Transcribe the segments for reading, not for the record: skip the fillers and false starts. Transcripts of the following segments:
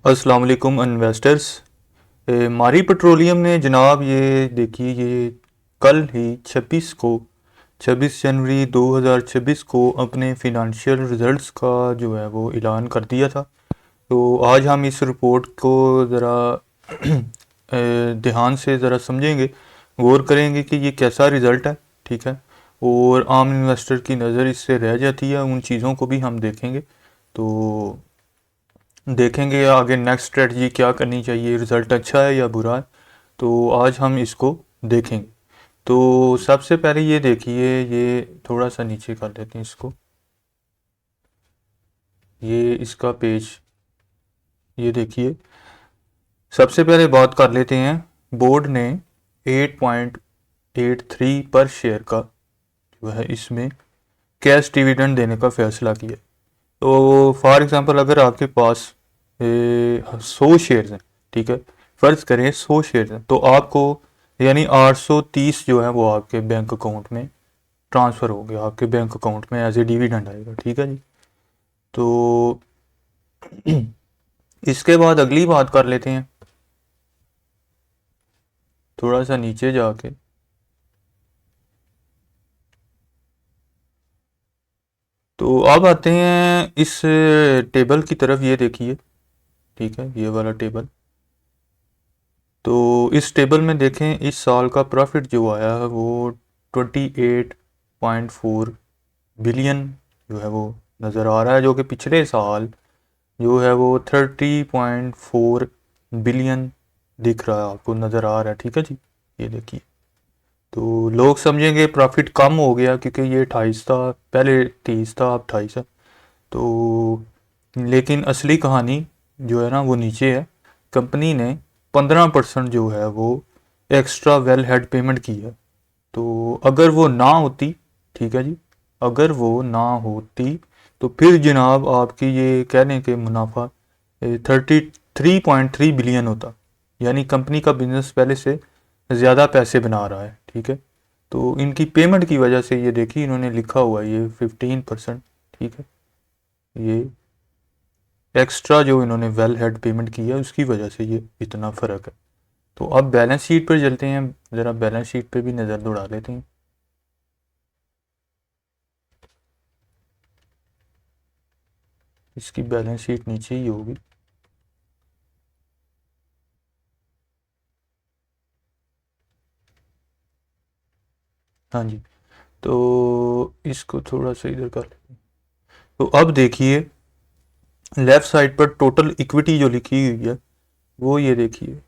अस्सलाम वालेकुम इन्वेस्टर्स। मारी पेट्रोलियम ने जनाब ये देखिए ये कल ही 26 जनवरी 2026 को अपने फिनंशियल रिजल्ट्स का जो है वो ऐलान कर दिया था। तो आज हम इस रिपोर्ट को ज़रा ध्यान से ज़रा समझेंगे, गौर करेंगे कि ये कैसा रिज़ल्ट है। ठीक है। और आम इन्वेस्टर की नज़र इससे रह जाती है, उन चीज़ों को भी हम देखेंगे। तो देखेंगे आगे नेक्स्ट स्ट्रेटजी क्या करनी चाहिए, रिज़ल्ट अच्छा है या बुरा है। तो आज हम इसको देखेंगे। तो सबसे पहले ये देखिए, ये थोड़ा सा नीचे कर लेते हैं इसको, ये इसका पेज, ये देखिए। सबसे पहले बात कर लेते हैं, बोर्ड ने 8.83 पर शेयर का जो है इसमें कैश डिविडेंड देने का फैसला किया। तो फॉर एग्जांपल अगर आपके पास 100 शेयर्स हैं, ठीक है, फ़र्ज़ करें 100 शेयर्स हैं, तो आपको यानी 830 जो है वो आपके बैंक अकाउंट में ट्रांसफ़र हो गया, आपके बैंक अकाउंट में एज ए डिविडेंड आएगा। ठीक है जी। तो इसके बाद अगली बात कर लेते हैं, थोड़ा सा नीचे जाके। तो अब आते हैं इस टेबल की तरफ, ये देखिए। ठीक है, ये वाला टेबल। तो इस टेबल में देखें, इस साल का प्रॉफिट जो आया है वो 28.4 बिलियन जो है वो नज़र आ रहा है, जो कि पिछले साल जो है वो 30.4 बिलियन दिख रहा है, आपको नज़र आ रहा है। ठीक है जी, ये देखिए। तो लोग समझेंगे प्रॉफिट कम हो गया क्योंकि ये 28 था, पहले 30 था, अब 28 है। तो लेकिन असली कहानी जो है ना वो नीचे है। कंपनी ने 15% जो है वो एक्स्ट्रा वेल हेड पेमेंट की है। तो अगर वो ना होती, ठीक है जी, अगर वो ना होती तो फिर जनाब आपकी ये कहने के मुनाफा 33.3 बिलियन होता। यानी कंपनी का बिजनेस पहले से ज़्यादा पैसे बना रहा है। ठीक है। तो इनकी पेमेंट की वजह से ये देखिए इन्होंने लिखा हुआ है ये 15%। ठीक है। ये एक्स्ट्रा जो इन्होंने वेल हेड पेमेंट की है उसकी वजह से ये इतना फ़र्क है। तो अब बैलेंस शीट पर चलते हैं, ज़रा बैलेंस शीट पे भी नज़र दौड़ा लेते हैं। इसकी बैलेंस शीट नीचे ही होगी। हाँ जी। तो इसको थोड़ा सा इधर कर लेते हैं। तो अब देखिए, लेफ़्ट साइड पर टोटल इक्विटी जो लिखी हुई है वो ये देखिए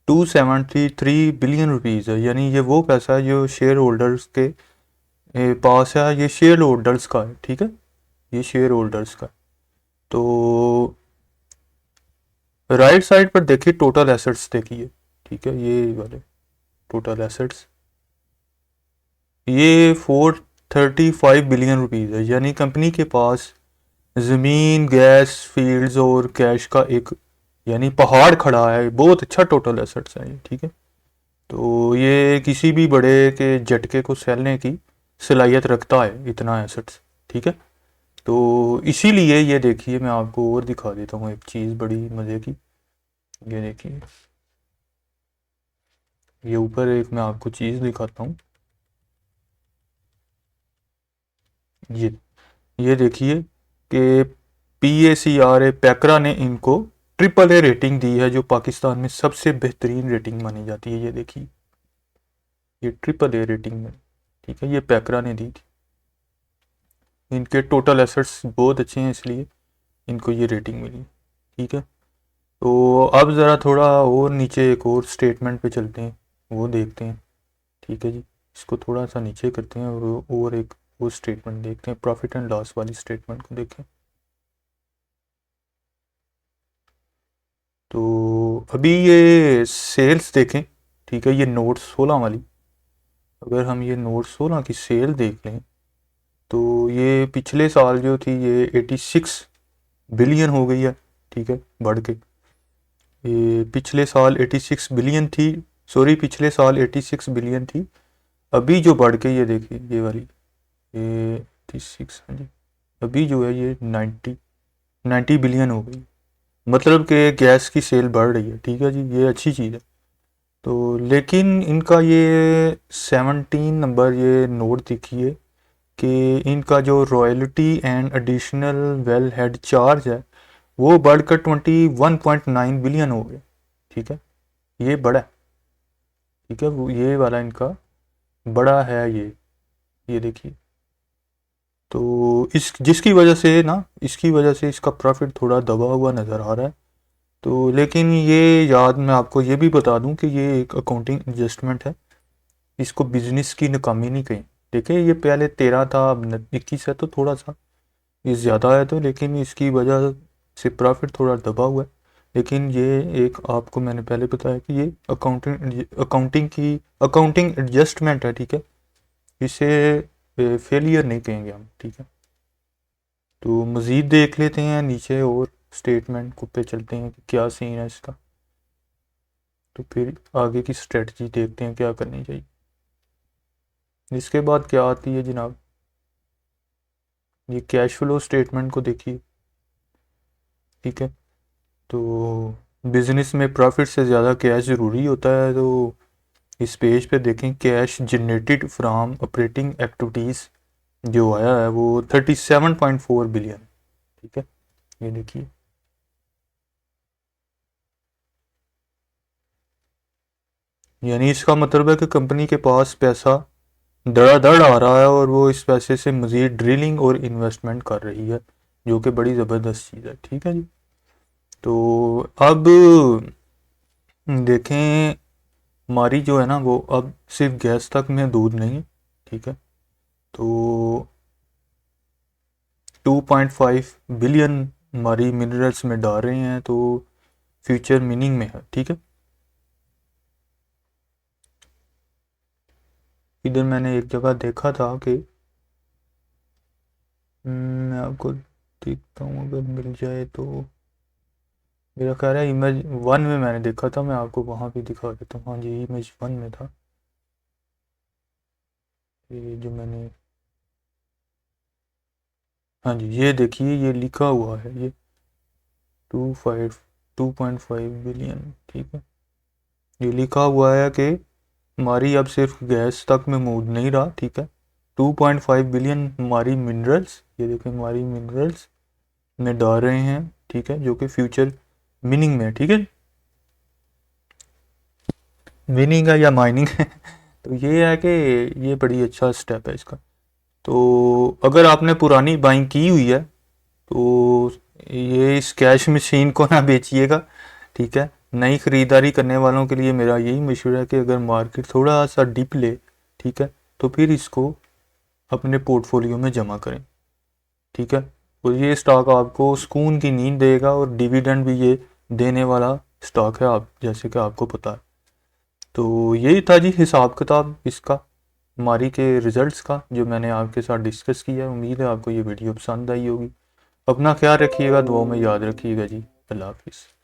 273 बिलियन रुपीज़ है। यानी ये वो पैसा है जो शेयर होल्डर्स के पास है, ये शेयर होल्डर्स का है। ठीक है, ये शेयर होल्डर्स का। तो राइट साइड पर देखिए टोटल एसेट्स देखिए। ठीक है, ये वाले टोटल एसेट्स, ये 435 बिलियन रुपीज़ है। यानी कंपनी के पास ज़मीन, गैस फील्ड्स और कैश का एक यानी पहाड़ खड़ा है। बहुत अच्छा टोटल एसेट्स है ये। ठीक है। तो ये किसी भी बड़े के झटके को सहने की सलाहियत रखता है, इतना एसेट्स। ठीक है। तो इसीलिए ये देखिए, मैं आपको और दिखा देता हूँ एक चीज़ बड़ी मज़े की। ये देखिए, ये ऊपर एक मैं आपको चीज़ दिखाता हूँ। ये ये देखिए कि PACRA पैकरा ने इनको AAA रेटिंग दी है, जो पाकिस्तान में सबसे बेहतरीन रेटिंग मानी जाती है। ये देखिए, ये AAA रेटिंग में। ठीक है, ये पैकरा ने दी थी। इनके टोटल एसेट्स बहुत अच्छे हैं, इसलिए इनको ये रेटिंग मिली। ठीक है। तो अब ज़रा थोड़ा और नीचे एक और स्टेटमेंट पे चलते हैं, वो देखते हैं। ठीक है जी, इसको थोड़ा सा नीचे करते हैं और एक वो स्टेटमेंट देखते हैं, प्रॉफिट एंड लॉस वाली स्टेटमेंट को देखें। तो अभी ये सेल्स देखें। ठीक है, ये नोट 16 वाली, अगर हम ये नोट 16 की सेल देख लें तो ये पिछले साल जो थी ये 86 बिलियन हो गई है। ठीक है, बढ़ के ये पिछले साल 86 बिलियन थी, सॉरी पिछले साल 86 बिलियन थी। अभी जो बढ़ के ये देखिए ये वाली, ये 86, हाँ जी, अभी जो है ये 90 बिलियन हो गई। मतलब कि गैस की सेल बढ़ रही है, ठीक है जी, ये अच्छी चीज़ है। तो लेकिन इनका ये 17 नंबर ये नोट देखिए कि इनका जो royalty and additional well head charge है वो बढ़कर 21.9 बिलियन हो गया, ठीक है, ये बड़ा है, ठीक है, वो ये वाला इनका बड़ा है ये देखिए। तो इस जिसकी वजह से ना, इसकी वजह से इसका प्रॉफिट थोड़ा दबा हुआ नज़र आ रहा है। तो लेकिन ये याद मैं आपको ये भी बता दूं कि ये एक अकाउंटिंग एडजस्टमेंट है, इसको बिजनेस की नाकामी नहीं कहीं। देखिए ये पहले 13 था, अब 21 है, तो थोड़ा सा ये ज़्यादा है, तो लेकिन इसकी वजह से प्रॉफिट थोड़ा दबा हुआ है। लेकिन ये एक आपको मैंने पहले बताया कि ये अकाउंटिंग एडजस्टमेंट है, ठीक है, इसे फेलियर नहीं कहेंगे हम, ठीक है। तो मज़ीद देख लेते हैं नीचे और स्टेटमेंट को पे चलते हैं कि क्या सीन है इसका, तो फिर आगे की स्ट्रेटजी देखते हैं क्या करनी चाहिए। इसके बाद क्या आती है जनाब, ये कैश फ्लो स्टेटमेंट को देखिए, ठीक है। तो बिजनेस में प्रॉफिट से ज़्यादा कैश ज़रूरी होता है, तो इस पेज पे देखें cash generated from operating activities जो आया है वो 37.4 बिलियन, ठीक है, ये देखिए। यानी इसका मतलब है कि कंपनी के पास पैसा धड़ाधड़ आ रहा है और वो इस पैसे से मज़ीद ड्रिलिंग और इन्वेस्टमेंट कर रही है, जो कि बड़ी ज़बरदस्त चीज़ है, ठीक है जी। तो अब देखें हमारी जो है ना वो अब सिर्फ गैस तक में दूध नहीं है, ठीक है। तो 2.5 बिलियन हमारी मिनरल्स में डाल रहे हैं, तो फ्यूचर मीनिंग में है, ठीक है। इधर मैंने एक जगह देखा था कि मैं आपको देखता हूँ अगर मिल जाए तो, मेरा ख्याल है इमेज 1 में मैंने देखा था, मैं आपको वहाँ भी दिखा देता हूँ। हाँ जी, इमेज 1 में था ये जो मैंने, हाँ जी ये देखिए ये लिखा हुआ है ये 2.5 बिलियन, ठीक है। ये लिखा हुआ है कि हमारी अब सिर्फ गैस तक में मूड नहीं रहा, ठीक है। 2.5 बिलियन हमारी मिनरल्स, ये देखें हमारी मिनरल्स में डाल रहे हैं, ठीक है, जो कि फ्यूचर मीनिंग में है, ठीक है, मीनिंग है या माइनिंग है। तो ये है कि ये बड़ी अच्छा स्टेप है इसका। तो अगर आपने पुरानी बाइंग की हुई है तो ये इस कैश मशीन को ना बेचिएगा, ठीक है। नई ख़रीदारी करने वालों के लिए मेरा यही मशवरा है कि अगर मार्केट थोड़ा सा डिप ले, ठीक है, तो फिर इसको अपने पोर्टफोलियो में जमा करें, ठीक है। और ये स्टॉक आपको सुकून की नींद देगा और डिविडेंड भी ये देने वाला स्टॉक है, आप जैसे कि आपको पता है। तो यही था जी हिसाब किताब इसका, हमारी के रिज़ल्ट्स का, जो मैंने आपके साथ डिस्कस किया है। उम्मीद है आपको ये वीडियो पसंद आई होगी। अपना ख्याल रखिएगा, दुआ में याद रखिएगा जी। अल्लाह हाफिज़।